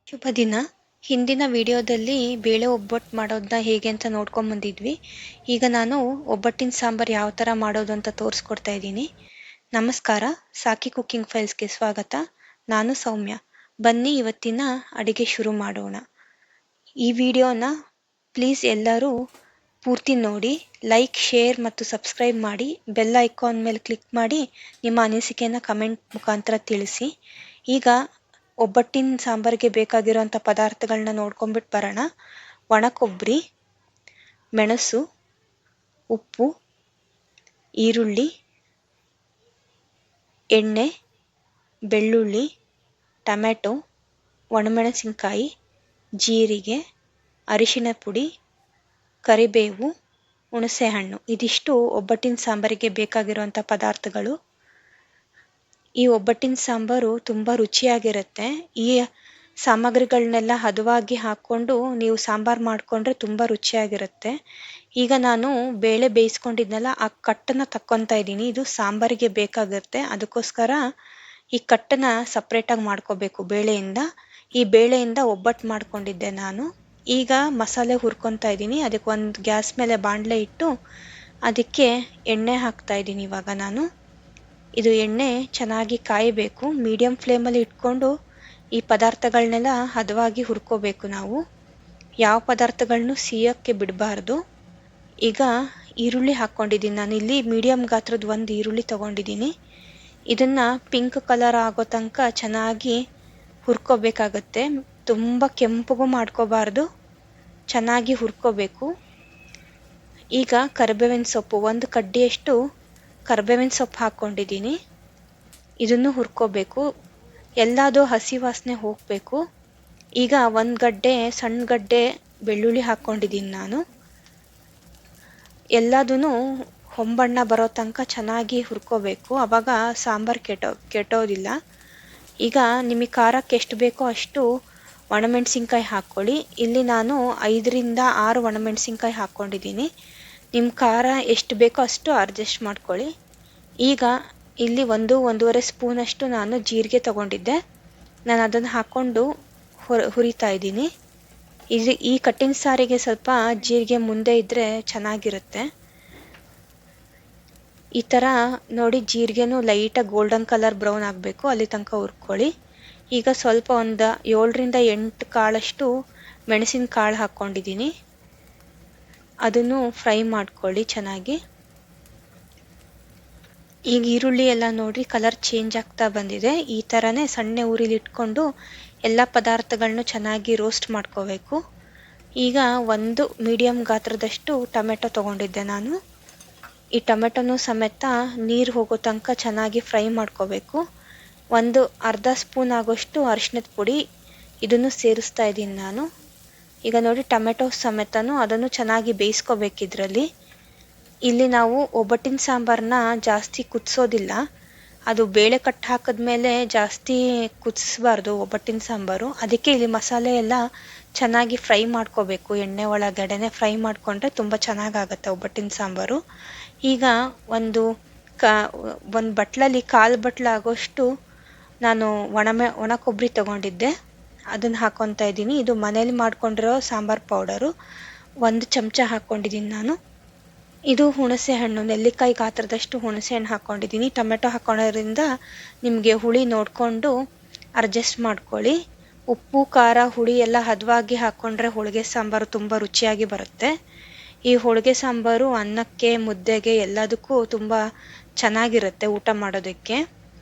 ಶುಭ ದಿನ. ಹಿಂದಿನ ವಿಡಿಯೋದಲ್ಲಿ ಬೇಳೆ ಒಬ್ಬಟ್ಟು ಮಾಡೋದನ್ನ ಹೇಗೆ ಅಂತ ನೋಡ್ಕೊಂಬಂದಿದ್ವಿ. ಈಗ ನಾನು ಒಬ್ಬಟ್ಟಿನ ಸಾಂಬಾರು ಯಾವ ಥರ ಮಾಡೋದು ಅಂತ ತೋರಿಸ್ಕೊಡ್ತಾ ಇದ್ದೀನಿ. ನಮಸ್ಕಾರ, ಸಾಕಿ ಕುಕ್ಕಿಂಗ್ ಫೈಲ್ಸ್ಗೆ ಸ್ವಾಗತ. ನಾನು ಸೌಮ್ಯ. ಬನ್ನಿ ಇವತ್ತಿನ ಅಡಿಗೆ ಶುರು ಮಾಡೋಣ. ಈ ವಿಡಿಯೋನ ಪ್ಲೀಸ್ ಎಲ್ಲರೂ ಪೂರ್ತಿ ನೋಡಿ, ಲೈಕ್, ಶೇರ್ ಮತ್ತು ಸಬ್ಸ್ಕ್ರೈಬ್ ಮಾಡಿ. ಬೆಲ್ ಐಕಾನ್ ಮೇಲೆ ಕ್ಲಿಕ್ ಮಾಡಿ ನಿಮ್ಮ ಅನಿಸಿಕೆಯನ್ನು ಕಮೆಂಟ್ ಮುಖಾಂತರ ತಿಳಿಸಿ. ಈಗ ಒಬ್ಬಟ್ಟಿನ ಸಾಂಬಾರಿಗೆ ಬೇಕಾಗಿರೋಂಥ ಪದಾರ್ಥಗಳನ್ನ ನೋಡ್ಕೊಂಬಿಟ್ಟು ಬರೋಣ. ಒಣ ಕೊಬ್ಬರಿ, ಮೆಣಸು, ಉಪ್ಪು, ಈರುಳ್ಳಿ, ಎಣ್ಣೆ, ಬೆಳ್ಳುಳ್ಳಿ, ಟೊಮೆಟೊ, ಒಣಮೆಣಸಿನ್ಕಾಯಿ, ಜೀರಿಗೆ, ಅರಿಶಿಣ ಪುಡಿ, ಕರಿಬೇವು, ಹುಣಸೆಹಣ್ಣು. ಇದಿಷ್ಟು ಒಬ್ಬಟ್ಟಿನ ಸಾಂಬಾರಿಗೆ ಬೇಕಾಗಿರುವಂಥ ಪದಾರ್ಥಗಳು. ಈ ಒಬ್ಬಟ್ಟಿನ ಸಾಂಬಾರು ತುಂಬ ರುಚಿಯಾಗಿರುತ್ತೆ. ಈ ಸಾಮಗ್ರಿಗಳನ್ನೆಲ್ಲ ಹದವಾಗಿ ಹಾಕ್ಕೊಂಡು ನೀವು ಸಾಂಬಾರು ಮಾಡಿಕೊಂಡ್ರೆ ತುಂಬ ರುಚಿಯಾಗಿರುತ್ತೆ. ಈಗ ನಾನು ಬೇಳೆ ಬೇಯಿಸ್ಕೊಂಡಿದ್ನಲ್ಲ, ಆ ಕಟ್ಟನ್ನು ತಕ್ಕೊತಾ ಇದ್ದೀನಿ. ಇದು ಸಾಂಬಾರಿಗೆ ಬೇಕಾಗುತ್ತೆ. ಅದಕ್ಕೋಸ್ಕರ ಈ ಕಟ್ಟನ್ನು ಸಪ್ರೇಟಾಗಿ ಮಾಡ್ಕೋಬೇಕು ಬೇಳೆಯಿಂದ. ಈ ಬೇಳೆಯಿಂದ ಒಬ್ಬಟ್ಟು ಮಾಡ್ಕೊಂಡಿದ್ದೆ ನಾನು. ಈಗ ಮಸಾಲೆ ಹುರ್ಕೊತಾ ಇದ್ದೀನಿ. ಅದಕ್ಕೆ ಒಂದು ಗ್ಯಾಸ್ ಮೇಲೆ ಬಾಣಲೆ ಇಟ್ಟು ಅದಕ್ಕೆ ಎಣ್ಣೆ ಹಾಕ್ತಾ ಇದ್ದೀನಿ ಇವಾಗ ನಾನು. ಇದು ಎಣ್ಣೆ ಚೆನ್ನಾಗಿ ಕಾಯಬೇಕು. ಮೀಡಿಯಮ್ ಫ್ಲೇಮಲ್ಲಿ ಇಟ್ಕೊಂಡು ಈ ಪದಾರ್ಥಗಳನ್ನೆಲ್ಲ ಹದವಾಗಿ ಹುರ್ಕೋಬೇಕು ನಾವು. ಯಾವ ಪದಾರ್ಥಗಳನ್ನೂ ಸಿಯೋಕ್ಕೆ ಬಿಡಬಾರ್ದು. ಈಗ ಈರುಳ್ಳಿ ಹಾಕ್ಕೊಂಡಿದ್ದೀನಿ ನಾನು. ಇಲ್ಲಿ ಮೀಡಿಯಮ್ ಗಾತ್ರದ ಒಂದು ಈರುಳ್ಳಿ ತೊಗೊಂಡಿದ್ದೀನಿ. ಇದನ್ನು ಪಿಂಕ್ ಕಲರ್ ಆಗೋ ತನಕ ಚೆನ್ನಾಗಿ ಹುರ್ಕೋಬೇಕಾಗತ್ತೆ. ತುಂಬ ಕೆಂಪಗೂ ಮಾಡ್ಕೋಬಾರ್ದು, ಚೆನ್ನಾಗಿ ಹುರ್ಕೋಬೇಕು. ಈಗ ಕರಿಬೇವಿನ ಸೊಪ್ಪು, ಒಂದು ಕಡ್ಡಿಯಷ್ಟು ಕರಿಬೇವಿನ ಸೊಪ್ಪು ಹಾಕ್ಕೊಂಡಿದ್ದೀನಿ. ಇದನ್ನು ಹುರ್ಕೋಬೇಕು. ಎಲ್ಲದೂ ಹಸಿ ವಾಸನೆ ಹೋಗಬೇಕು. ಈಗ ಒಂದು ಗಡ್ಡೆ, ಸಣ್ಣ ಗಡ್ಡೆ ಬೆಳ್ಳುಳ್ಳಿ ಹಾಕ್ಕೊಂಡಿದ್ದೀನಿ ನಾನು. ಎಲ್ಲದೂ ಹೊಂಬಣ್ಣ ಬರೋ ತನಕ ಚೆನ್ನಾಗಿ ಹುರ್ಕೋಬೇಕು. ಆವಾಗ ಸಾಂಬಾರು ಕೆಟ್ಟೋದಿಲ್ಲ. ಈಗ ನಿಮಗೆ ಖಾರಕ್ಕೆ ಎಷ್ಟು ಬೇಕೋ ಅಷ್ಟು ಒಣಮೆಣಸಿನ್ಕಾಯಿ ಹಾಕ್ಕೊಳ್ಳಿ. ಇಲ್ಲಿ ನಾನು 5ರಿಂದ 6 ಒಣಮೆಣಸಿನ್ಕಾಯಿ ಹಾಕ್ಕೊಂಡಿದ್ದೀನಿ. ನಿಮ್ಮ ಖಾರ ಎಷ್ಟು ಬೇಕೋ ಅಷ್ಟು ಅಡ್ಜಸ್ಟ್ ಮಾಡ್ಕೊಳ್ಳಿ. ಈಗ ಇಲ್ಲಿ 1-1.5 ಸ್ಪೂನಷ್ಟು ನಾನು ಜೀರಿಗೆ ತೊಗೊಂಡಿದ್ದೆ. ನಾನು ಅದನ್ನು ಹಾಕ್ಕೊಂಡು ಹುರಿತಾ ಇದ್ದೀನಿ. ಈ ಕಟ್ಟಿನ ಸಾರಿಗೆ ಸ್ವಲ್ಪ ಜೀರಿಗೆ ಮುಂದೆ ಇದ್ದರೆ ಚೆನ್ನಾಗಿರುತ್ತೆ. ಈ ಥರ ನೋಡಿ, ಜೀರಿಗೆನೂ ಲೈಟಾಗಿ ಗೋಲ್ಡನ್ ಕಲರ್ ಬ್ರೌನ್ ಆಗಬೇಕು, ಅಲ್ಲಿ ತನಕ ಹುರ್ಕೊಳ್ಳಿ. ಈಗ ಸ್ವಲ್ಪ ಒಂದು 7ರಿಂದ 8 ಕಾಳಷ್ಟು ಮೆಣಸಿನ ಕಾಳು ಹಾಕ್ಕೊಂಡಿದ್ದೀನಿ. ಅದನ್ನು ಫ್ರೈ ಮಾಡ್ಕೊಳ್ಳಿ ಚೆನ್ನಾಗಿ. ಈಗ ಈರುಳ್ಳಿ ಎಲ್ಲ ನೋಡಿ ಕಲರ್ ಚೇಂಜ್ ಆಗ್ತಾ ಬಂದಿದೆ. ಈ ಥರನೇ ಸಣ್ಣ ಉರಿಲಿ ಇಟ್ಕೊಂಡು ಎಲ್ಲ ಪದಾರ್ಥಗಳನ್ನೂ ಚೆನ್ನಾಗಿ ರೋಸ್ಟ್ ಮಾಡ್ಕೋಬೇಕು. ಈಗ ಒಂದು ಮೀಡಿಯಮ್ ಗಾತ್ರದಷ್ಟು ಟೊಮೆಟೊ ತೊಗೊಂಡಿದ್ದೆ ನಾನು. ಈ ಟೊಮೆಟೊನೂ ಸಮೇತ ನೀರು ಹೋಗೋ ತನಕ ಚೆನ್ನಾಗಿ ಫ್ರೈ ಮಾಡ್ಕೋಬೇಕು. ಒಂದು ಅರ್ಧ ಸ್ಪೂನ್ ಆಗೋಷ್ಟು ಅರಿಶಿಣದ ಪುಡಿ, ಇದನ್ನು ಸೇರಿಸ್ತಾ ಇದ್ದೀನಿ ನಾನು. ಈಗ ನೋಡಿ, ಟೊಮೆಟೊ ಸಮೇತನೂ ಅದನ್ನು ಚೆನ್ನಾಗಿ ಬೇಯಿಸ್ಕೋಬೇಕಿದ್ರಲ್ಲಿ. ಇಲ್ಲಿ ನಾವು ಒಬ್ಬಟ್ಟಿನ ಸಾಂಬಾರನ್ನ ಜಾಸ್ತಿ ಕುದಿಸೋದಿಲ್ಲ. ಅದು ಬೇಳೆ ಕಟ್ಟು ಹಾಕಿದ್ಮೇಲೆ ಜಾಸ್ತಿ ಕುದಿಸ್ಬಾರ್ದು ಒಬ್ಬಟ್ಟಿನ ಸಾಂಬಾರು. ಅದಕ್ಕೆ ಇಲ್ಲಿ ಮಸಾಲೆ ಎಲ್ಲ ಚೆನ್ನಾಗಿ ಫ್ರೈ ಮಾಡ್ಕೋಬೇಕು. ಎಣ್ಣೆ ಒಳಗಡೆನೆ ಫ್ರೈ ಮಾಡಿಕೊಂಡ್ರೆ ತುಂಬ ಚೆನ್ನಾಗಾಗತ್ತೆ ಒಬ್ಬಟ್ಟಿನ ಸಾಂಬಾರು. ಈಗ ಒಂದು ಬಟ್ಲಲ್ಲಿ 1/4 ಬಟ್ಲು ಆಗೋಷ್ಟು ನಾನು ಒಣ ಕೊಬ್ಬರಿ ತೊಗೊಂಡಿದ್ದೆ. ಅದನ್ನು ಹಾಕ್ಕೊತಾ ಇದ್ದೀನಿ. ಇದು ಮನೇಲಿ ಮಾಡ್ಕೊಂಡಿರೋ ಸಾಂಬಾರು ಪೌಡರು. 1 ಚಮಚ ಹಾಕ್ಕೊಂಡಿದ್ದೀನಿ ನಾನು. ಇದು ಹುಣಸೆ ಹಣ್ಣು, ನೆಲ್ಲಿಕಾಯಿ ಗಾತ್ರದಷ್ಟು ಹುಣಸೆ ಹಣ್ಣು ಹಾಕ್ಕೊಂಡಿದ್ದೀನಿ. ಟೊಮೆಟೊ ಹಾಕ್ಕೊಳ್ಳೋದ್ರಿಂದ ನಿಮಗೆ ಹುಳಿ ನೋಡಿಕೊಂಡು ಅಡ್ಜಸ್ಟ್ ಮಾಡ್ಕೊಳ್ಳಿ. ಉಪ್ಪು, ಖಾರ, ಹುಳಿ ಎಲ್ಲ ಹದವಾಗಿ ಹಾಕ್ಕೊಂಡ್ರೆ ಹೋಳಿಗೆ ಸಾಂಬಾರು ತುಂಬ ರುಚಿಯಾಗಿ ಬರುತ್ತೆ. ಈ ಹೋಳಿಗೆ ಸಾಂಬಾರು ಅನ್ನಕ್ಕೆ, ಮುದ್ದೆಗೆ ಎಲ್ಲದಕ್ಕೂ ತುಂಬ ಚೆನ್ನಾಗಿರುತ್ತೆ ಊಟ ಮಾಡೋದಕ್ಕೆ.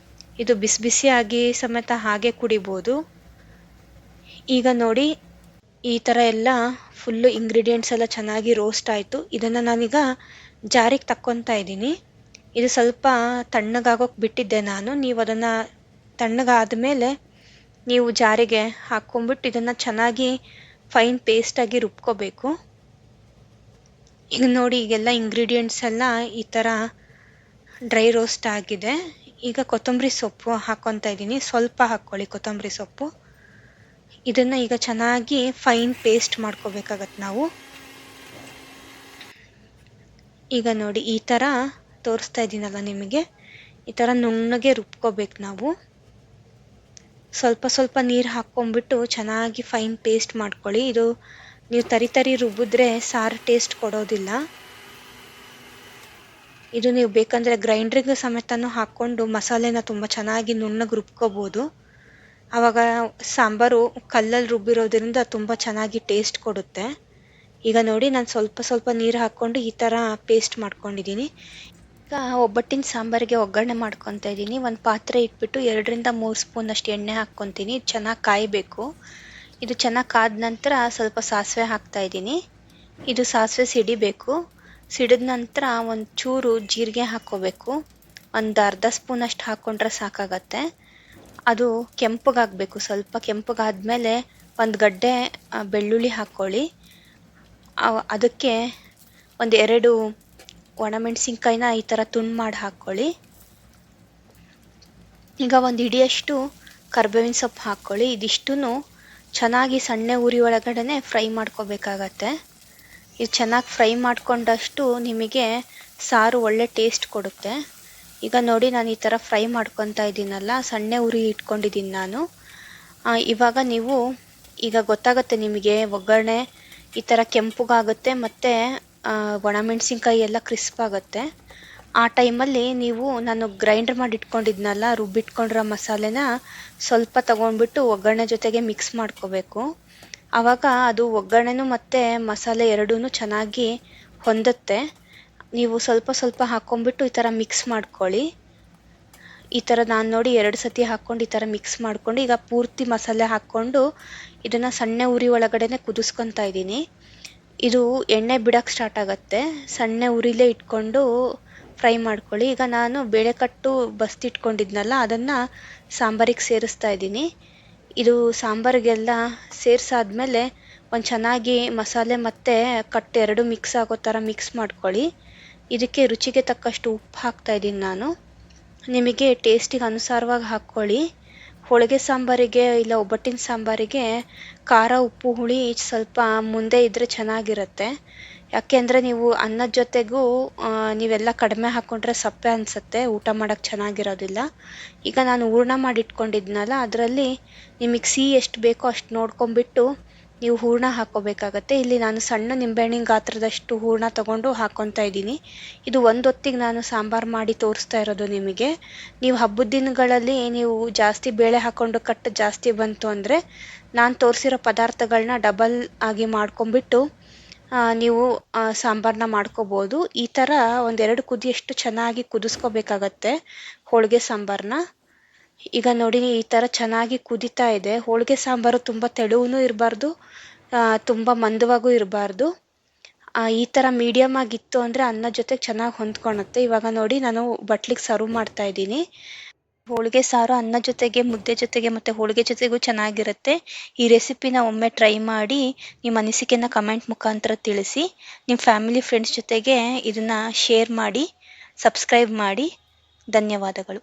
ಇದು ಬಿಸಿ ಬಿಸಿಯಾಗಿ ಸಮೇತ ಹಾಗೆ ಕುಡಿಬೋದು. ಈಗ ನೋಡಿ, ಈ ಥರ ಎಲ್ಲ ಫುಲ್ಲು ಇಂಗ್ರೀಡಿಯೆಂಟ್ಸ್ ಎಲ್ಲ ಚೆನ್ನಾಗಿ ರೋಸ್ಟ್ ಆಯಿತು. ಇದನ್ನು ನಾನೀಗ ಜಾರಿಗೆ ತಕ್ಕೊತಾ ಇದ್ದೀನಿ. ಇದು ಸ್ವಲ್ಪ ತಣ್ಣಗಾಗೋಕ್ಕೆ ಬಿಟ್ಟಿದ್ದೆ ನಾನು. ನೀವು ಅದನ್ನು ತಣ್ಣಗಾದ ಮೇಲೆ ನೀವು ಜಾರಿಗೆ ಹಾಕ್ಕೊಂಬಿಟ್ಟು ಇದನ್ನು ಚೆನ್ನಾಗಿ ಫೈನ್ ಪೇಸ್ಟಾಗಿ ರುಬ್ಕೋಬೇಕು. ಈಗ ನೋಡಿ, ಈಗೆಲ್ಲ ಇಂಗ್ರೀಡಿಯೆಂಟ್ಸ್ ಎಲ್ಲ ಈ ಥರ ಡ್ರೈ ರೋಸ್ಟ್ ಆಗಿದೆ. ಈಗ ಕೊತ್ತಂಬರಿ ಸೊಪ್ಪು ಹಾಕ್ಕೊತಾ ಇದ್ದೀನಿ. ಸ್ವಲ್ಪ ಹಾಕ್ಕೊಳ್ಳಿ ಕೊತ್ತಂಬರಿ ಸೊಪ್ಪು. ಇದನ್ನು ಈಗ ಚೆನ್ನಾಗಿ ಫೈನ್ ಪೇಸ್ಟ್ ಮಾಡ್ಕೋಬೇಕಾಗತ್ತೆ ನಾವು. ಈಗ ನೋಡಿ, ಈ ಥರ ತೋರಿಸ್ತಾ ಇದ್ದೀನಲ್ಲ ನಿಮಗೆ, ಈ ಥರ ನುಣ್ಣಗೆ ರುಬ್ಕೋಬೇಕು ನಾವು. ಸ್ವಲ್ಪ ಸ್ವಲ್ಪ ನೀರು ಹಾಕ್ಕೊಂಡ್ಬಿಟ್ಟು ಚೆನ್ನಾಗಿ ಫೈನ್ ಪೇಸ್ಟ್ ಮಾಡ್ಕೊಳ್ಳಿ. ಇದು ನೀವು ತರಿ ರುಬ್ಬಿದ್ರೆ ಸಾರು ಟೇಸ್ಟ್ ಕೊಡೋದಿಲ್ಲ. ಇದು ನೀವು ಬೇಕಂದರೆ ಗ್ರೈಂಡ್ರಿಗೆ ಸಮೇತನೂ ಹಾಕ್ಕೊಂಡು ಮಸಾಲೆನ ತುಂಬ ಚೆನ್ನಾಗಿ ನುಣ್ಣಗೆ ರುಬ್ಕೋಬೋದು. ಆವಾಗ ಸಾಂಬಾರು ಕಲ್ಲಲ್ಲಿ ರುಬ್ಬಿರೋದ್ರಿಂದ ತುಂಬ ಚೆನ್ನಾಗಿ ಟೇಸ್ಟ್ ಕೊಡುತ್ತೆ. ಈಗ ನೋಡಿ ನಾನು ಸ್ವಲ್ಪ ಸ್ವಲ್ಪ ನೀರು ಹಾಕ್ಕೊಂಡು ಈ ಥರ ಪೇಸ್ಟ್ ಮಾಡ್ಕೊಂಡಿದ್ದೀನಿ. ಈಗ ಒಬ್ಬಟ್ಟಿನ ಸಾಂಬಾರಿಗೆ ಒಗ್ಗರಣೆ ಮಾಡ್ಕೊತಾ ಇದ್ದೀನಿ. ಒಂದು ಪಾತ್ರೆ ಇಟ್ಬಿಟ್ಟು 2-3 ಸ್ಪೂನಷ್ಟು ಎಣ್ಣೆ ಹಾಕ್ಕೊತೀನಿ. ಚೆನ್ನಾಗಿ ಕಾಯಬೇಕು. ಇದು ಚೆನ್ನಾಗಿ ಕಾದ ನಂತರ ಸ್ವಲ್ಪ ಸಾಸಿವೆ ಹಾಕ್ತಾ ಇದ್ದೀನಿ. ಇದು ಸಾಸಿವೆ ಸಿಡಿಬೇಕು. ಸಿಡಿದ ನಂತರ ಒಂದು ಚೂರು ಜೀರಿಗೆ ಹಾಕ್ಕೋಬೇಕು. ಒಂದು ಅರ್ಧ ಸ್ಪೂನಷ್ಟು ಹಾಕ್ಕೊಂಡ್ರೆ ಸಾಕಾಗತ್ತೆ. ಅದು ಕೆಂಪಗಾಗಬೇಕು. ಸ್ವಲ್ಪ ಕೆಂಪಗಾದ್ಮೇಲೆ ಒಂದು ಗಡ್ಡೆ ಬೆಳ್ಳುಳ್ಳಿ ಹಾಕ್ಕೊಳ್ಳಿ. ಅದಕ್ಕೆ ಒಂದು 2 ಒಣಮೆಣಸಿನ್ಕಾಯಿನ ಈ ಥರ ತುಂಡು ಮಾಡಿ ಹಾಕ್ಕೊಳ್ಳಿ. ಈಗ ಒಂದು ಹಿಡಿಯಷ್ಟು ಕರಿಬೇವಿನ ಸೊಪ್ಪು ಹಾಕ್ಕೊಳ್ಳಿ. ಇದಿಷ್ಟೂ ಚೆನ್ನಾಗಿ ಸಣ್ಣ ಉರಿ ಒಳಗಡೆ ಫ್ರೈ ಮಾಡ್ಕೋಬೇಕಾಗತ್ತೆ. ಇದು ಚೆನ್ನಾಗಿ ಫ್ರೈ ಮಾಡ್ಕೊಂಡಷ್ಟು ನಿಮಗೆ ಸಾರು ಒಳ್ಳೆ ಟೇಸ್ಟ್ ಕೊಡುತ್ತೆ. ಈಗ ನೋಡಿ ನಾನು ಈ ಥರ ಫ್ರೈ ಮಾಡ್ಕೊತಾ ಇದ್ದೀನಲ್ಲ, ಸಣ್ಣ ಉರಿ ಇಟ್ಕೊಂಡಿದ್ದೀನಿ ನಾನು. ಇವಾಗ ನೀವು ಈಗ ಗೊತ್ತಾಗುತ್ತೆ ನಿಮಗೆ ಒಗ್ಗರಣೆ ಈ ಥರ ಕೆಂಪಗಾಗುತ್ತೆ ಮತ್ತು ಒಣಮೆಣಸಿನ್ಕಾಯಿ ಎಲ್ಲ ಕ್ರಿಸ್ಪ್ ಆಗುತ್ತೆ. ಆ ಟೈಮಲ್ಲಿ ನೀವು ನಾನು ಗ್ರೈಂಡರ್ ಮಾಡಿ ಇಟ್ಕೊಂಡಿದ್ನಲ್ಲ, ರುಬ್ಬಿಟ್ಕೊಂಡಿರೋ ಮಸಾಲೆನ ಸ್ವಲ್ಪ ತಗೊಂಡ್ಬಿಟ್ಟು ಒಗ್ಗರಣೆ ಜೊತೆಗೆ ಮಿಕ್ಸ್ ಮಾಡ್ಕೋಬೇಕು. ಆವಾಗ ಅದು ಒಗ್ಗರಣೆನೂ ಮತ್ತು ಮಸಾಲೆ ಎರಡೂ ಚೆನ್ನಾಗಿ ಹೊಂದುತ್ತೆ. ನೀವು ಸ್ವಲ್ಪ ಸ್ವಲ್ಪ ಹಾಕ್ಕೊಂಡ್ಬಿಟ್ಟು ಈ ಥರ ಮಿಕ್ಸ್ ಮಾಡ್ಕೊಳ್ಳಿ. ಈ ಥರ ನಾನು ನೋಡಿ 2 ಸತಿ ಹಾಕ್ಕೊಂಡು ಈ ಥರ ಮಿಕ್ಸ್ ಮಾಡ್ಕೊಂಡು ಈಗ ಪೂರ್ತಿ ಮಸಾಲೆ ಹಾಕ್ಕೊಂಡು ಇದನ್ನು ಸಣ್ಣ ಉರಿ ಒಳಗಡೆ ಕುದಿಸ್ಕೊತಾ ಇದ್ದೀನಿ. ಇದು ಎಣ್ಣೆ ಬಿಡೋಕ್ಕೆ ಸ್ಟಾರ್ಟ್ ಆಗುತ್ತೆ. ಸಣ್ಣ ಉರಿಲೇ ಇಟ್ಕೊಂಡು ಫ್ರೈ ಮಾಡ್ಕೊಳ್ಳಿ. ಈಗ ನಾನು ಬೇಳೆಕಟ್ಟು ಬಸ್ತಿಟ್ಕೊಂಡಿದ್ನಲ್ಲ, ಅದನ್ನು ಸಾಂಬಾರಿಗೆ ಸೇರಿಸ್ತಾ ಇದ್ದೀನಿ. ಇದು ಸಾಂಬಾರಿಗೆಲ್ಲ ಸೇರಿಸಾದ್ಮೇಲೆ ಒಂದು ಚೆನ್ನಾಗಿ ಮಸಾಲೆ ಮತ್ತು ಕಟ್ಟು ಎರಡು ಮಿಕ್ಸ್ ಆಗೋ ಥರ ಮಿಕ್ಸ್ ಮಾಡ್ಕೊಳ್ಳಿ. ಇದಕ್ಕೆ ರುಚಿಗೆ ತಕ್ಕಷ್ಟು ಉಪ್ಪು ಹಾಕ್ತಾ ಇದ್ದೀನಿ ನಾನು. ನಿಮಗೆ ಟೇಸ್ಟಿಗೆ ಅನುಸಾರವಾಗಿ ಹಾಕ್ಕೊಳ್ಳಿ. ಹೋಳಿಗೆ ಸಾಂಬಾರಿಗೆ ಇಲ್ಲ ಒಬ್ಬಟ್ಟಿನ ಸಾಂಬಾರಿಗೆ ಖಾರ ಉಪ್ಪು ಹುಳಿ ಸ್ವಲ್ಪ ಮುಂದೆ ಇದ್ದರೆ ಚೆನ್ನಾಗಿರುತ್ತೆ. ಯಾಕೆಂದರೆ ನೀವು ಅನ್ನದ ಜೊತೆಗೂ ನೀವೆಲ್ಲ ಕಡಿಮೆ ಹಾಕ್ಕೊಂಡ್ರೆ ಸಪ್ಪೆ ಅನಿಸುತ್ತೆ, ಊಟ ಮಾಡೋಕ್ಕೆ ಚೆನ್ನಾಗಿರೋದಿಲ್ಲ. ಈಗ ನಾನು ಹೂರ್ಣ ಮಾಡಿಟ್ಕೊಂಡಿದ್ನಲ್ಲ, ಅದರಲ್ಲಿ ನಿಮಗೆ ಸಿಹಿ ಎಷ್ಟು ಬೇಕೋ ಅಷ್ಟು ನೋಡ್ಕೊಂಬಿಟ್ಟು ನೀವು ಹೂರ್ಣ ಹಾಕ್ಕೋಬೇಕಾಗತ್ತೆ. ಇಲ್ಲಿ ನಾನು ಸಣ್ಣ ನಿಂಬೆಹಣ್ಣಿನ ಗಾತ್ರದಷ್ಟು ಹೂರ್ಣ ತೊಗೊಂಡು ಹಾಕ್ಕೊತಾ ಇದ್ದೀನಿ. ಇದು ಒಂದು ಹೊತ್ತಿಗೆ ನಾನು ಸಾಂಬಾರು ಮಾಡಿ ತೋರಿಸ್ತಾ ಇರೋದು ನಿಮಗೆ. ನೀವು ಹಬ್ಬದ ದಿನಗಳಲ್ಲಿ ನೀವು ಜಾಸ್ತಿ ಬೇಳೆ ಹಾಕ್ಕೊಂಡು ಕಟ್ಟು ಜಾಸ್ತಿ ಬಂತು ಅಂದರೆ ನಾನು ತೋರಿಸಿರೋ ಪದಾರ್ಥಗಳನ್ನ ಡಬಲ್ ಆಗಿ ಮಾಡ್ಕೊಂಬಿಟ್ಟು ನೀವು ಸಾಂಬಾರನ್ನ ಮಾಡ್ಕೋಬೋದು. ಈ ಥರ 1-2 ಕುದಿಯಷ್ಟು ಚೆನ್ನಾಗಿ ಕುದಿಸ್ಕೋಬೇಕಾಗತ್ತೆ ಹೋಳಿಗೆ ಸಾಂಬಾರನ್ನ. ಈಗ ನೋಡಿ ಈ ಥರ ಚೆನ್ನಾಗಿ ಕುದೀತಾ ಇದೆ. ಹೋಳಿಗೆ ಸಾಂಬಾರು ತುಂಬ ತೆಳುವೂ ಇರಬಾರ್ದು, ತುಂಬ ಮಂದವಾಗೂ ಇರಬಾರ್ದು. ಈ ಥರ ಮೀಡಿಯಮ್ ಆಗಿತ್ತು ಅಂದರೆ ಅನ್ನ ಜೊತೆಗೆ ಚೆನ್ನಾಗಿ ಹೊಂದ್ಕೊಳುತ್ತೆ. ಇವಾಗ ನೋಡಿ ನಾನು ಬಟ್ಲಿಗೆ ಸರ್ವ್ ಮಾಡ್ತಾ ಇದ್ದೀನಿ. ಹೋಳಿಗೆ ಸಾರು ಅನ್ನ ಜೊತೆಗೆ, ಮುದ್ದೆ ಜೊತೆಗೆ ಮತ್ತು ಹೋಳಿಗೆ ಜೊತೆಗೂ ಚೆನ್ನಾಗಿರುತ್ತೆ. ಈ ರೆಸಿಪಿನ ಒಮ್ಮೆ ಟ್ರೈ ಮಾಡಿ ನಿಮ್ಮ ಅನಿಸಿಕೆನ ಕಮೆಂಟ್ ಮುಖಾಂತರ ತಿಳಿಸಿ. ನಿಮ್ಮ ಫ್ಯಾಮಿಲಿ ಫ್ರೆಂಡ್ಸ್ ಜೊತೆಗೆ ಇದನ್ನು ಶೇರ್ ಮಾಡಿ, ಸಬ್ಸ್ಕ್ರೈಬ್ ಮಾಡಿ. ಧನ್ಯವಾದಗಳು.